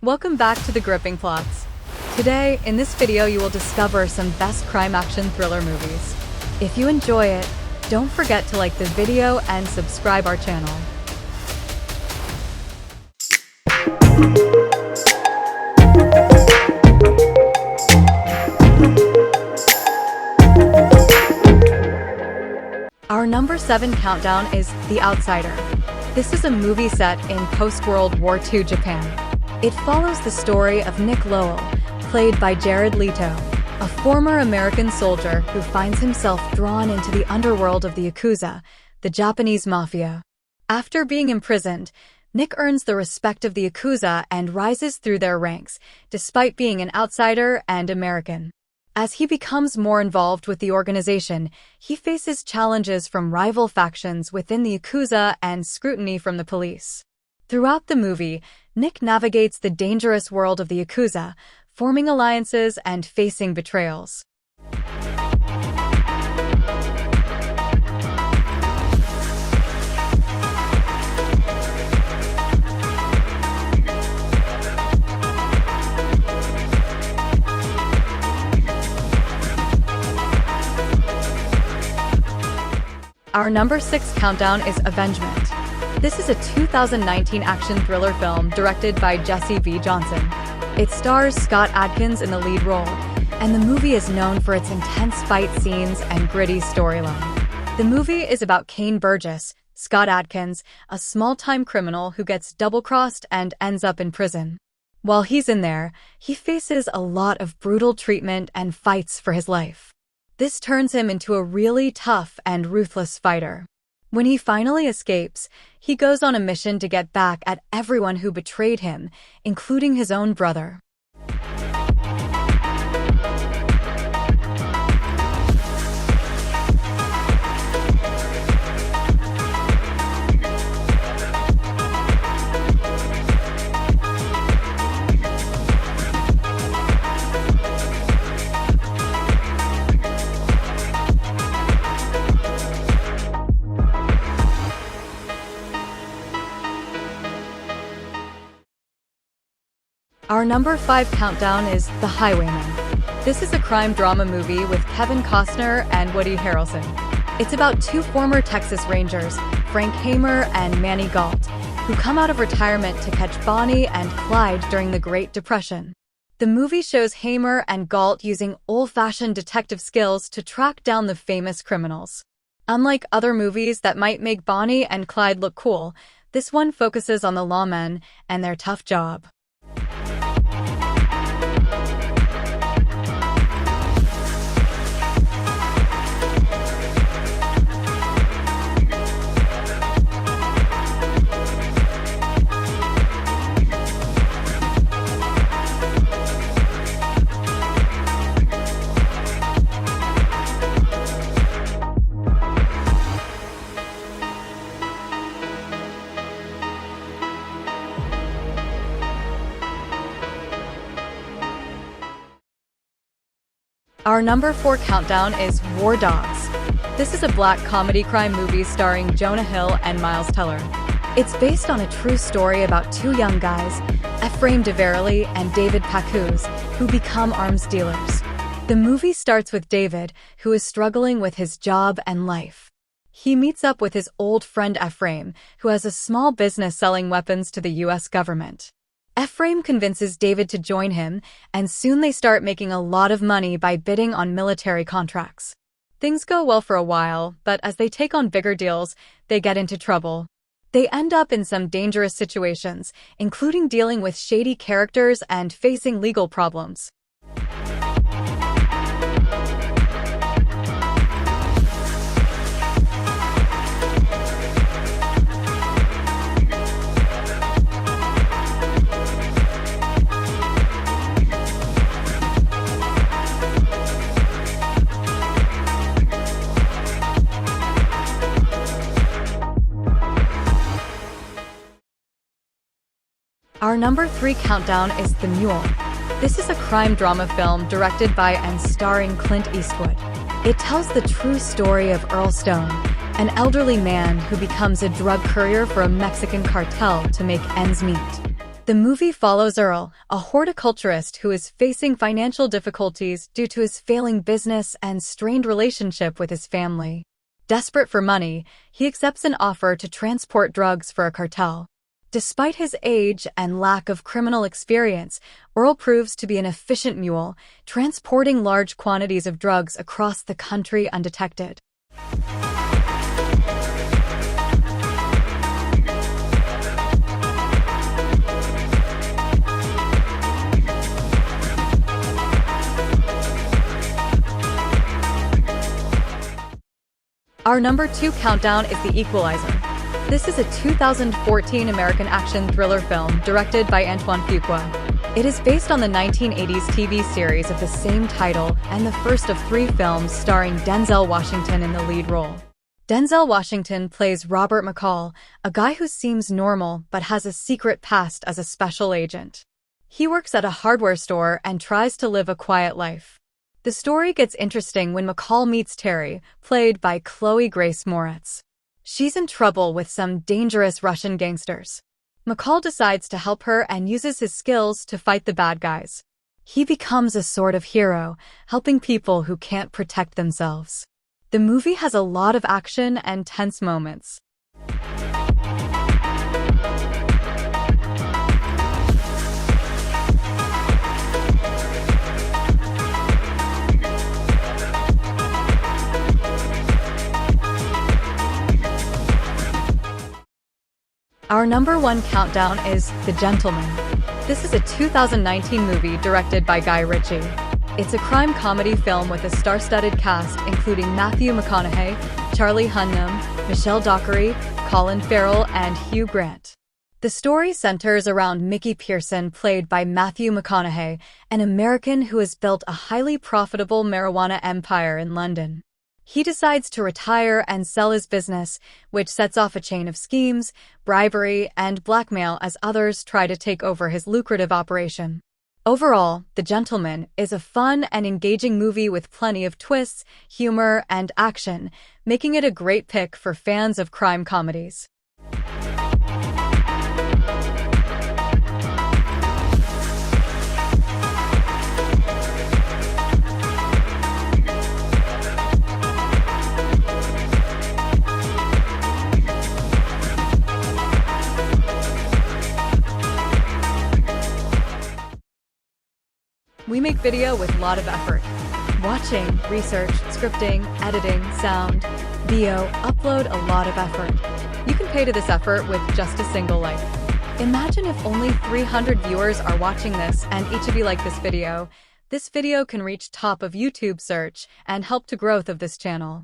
Welcome back to The Gripping Plots. Today, in this video, you will discover some best crime action thriller movies. If you enjoy it, don't forget to like the video and subscribe our channel. Our number 7 countdown is The Outsider. This is a movie set in post-World War II Japan. It follows the story of Nick Lowell, played by Jared Leto, a former American soldier who finds himself drawn into the underworld of the Yakuza, the Japanese mafia. After being imprisoned, Nick earns the respect of the Yakuza and rises through their ranks, despite being an outsider and American. As he becomes more involved with the organization, he faces challenges from rival factions within the Yakuza and scrutiny from the police. Throughout the movie, Nick navigates the dangerous world of the Yakuza, forming alliances and facing betrayals. Our number 6 countdown is Avengement. This is a 2019 action thriller film directed by Jesse V. Johnson. It stars Scott Adkins in the lead role, and the movie is known for its intense fight scenes and gritty storyline. The movie is about Kane Burgess, Scott Adkins, a small-time criminal who gets double-crossed and ends up in prison. While he's in there, he faces a lot of brutal treatment and fights for his life. This turns him into a really tough and ruthless fighter. When he finally escapes, he goes on a mission to get back at everyone who betrayed him, including his own brother. Our number 5 countdown is The Highwayman. This is a crime drama movie with Kevin Costner and Woody Harrelson. It's about two former Texas Rangers, Frank Hamer and Manny Galt, who come out of retirement to catch Bonnie and Clyde during the Great Depression. The movie shows Hamer and Galt using old-fashioned detective skills to track down the famous criminals. Unlike other movies that might make Bonnie and Clyde look cool, this one focuses on the lawmen and their tough job. Our number 4 countdown is War Dogs. This is a black comedy crime movie starring Jonah Hill and Miles Teller. It's based on a true story about two young guys, Ephraim DeVerily and David Pacuz, who become arms dealers. The movie starts with David, who is struggling with his job and life. He meets up with his old friend Ephraim, who has a small business selling weapons to the US government. Ephraim convinces David to join him, and soon they start making a lot of money by bidding on military contracts. Things go well for a while, but as they take on bigger deals, they get into trouble. They end up in some dangerous situations, including dealing with shady characters and facing legal problems. Our number 3 countdown is The Mule. This is a crime drama film directed by and starring Clint Eastwood. It tells the true story of Earl Stone, an elderly man who becomes a drug courier for a Mexican cartel to make ends meet. The movie follows Earl, a horticulturist who is facing financial difficulties due to his failing business and strained relationship with his family. Desperate for money, he accepts an offer to transport drugs for a cartel. Despite his age and lack of criminal experience, Earl proves to be an efficient mule, transporting large quantities of drugs across the country undetected. Our number 2 countdown is The Equalizer. This is a 2014 American action thriller film directed by Antoine Fuqua. It is based on the 1980s TV series of the same title and the first of 3 films starring Denzel Washington in the lead role. Denzel Washington plays Robert McCall, a guy who seems normal but has a secret past as a special agent. He works at a hardware store and tries to live a quiet life. The story gets interesting when McCall meets Terry, played by Chloe Grace Moretz. She's in trouble with some dangerous Russian gangsters. McCall decides to help her and uses his skills to fight the bad guys. He becomes a sort of hero, helping people who can't protect themselves. The movie has a lot of action and tense moments. Our number 1 countdown is The Gentleman. This is a 2019 movie directed by Guy Ritchie. It's a crime comedy film with a star-studded cast including Matthew McConaughey, Charlie Hunnam, Michelle Dockery, Colin Farrell, and Hugh Grant. The story centers around Mickey Pearson, played by Matthew McConaughey, an American who has built a highly profitable marijuana empire in London. He decides to retire and sell his business, which sets off a chain of schemes, bribery, and blackmail as others try to take over his lucrative operation. Overall, The Gentleman is a fun and engaging movie with plenty of twists, humor, and action, making it a great pick for fans of crime comedies. We make video with a lot of effort. Watching, research, scripting, editing, sound, video, upload, a lot of effort. You can pay to this effort with just a single like. Imagine if only 300 viewers are watching this and each of you like this video. This video can reach top of YouTube search and help to growth of this channel.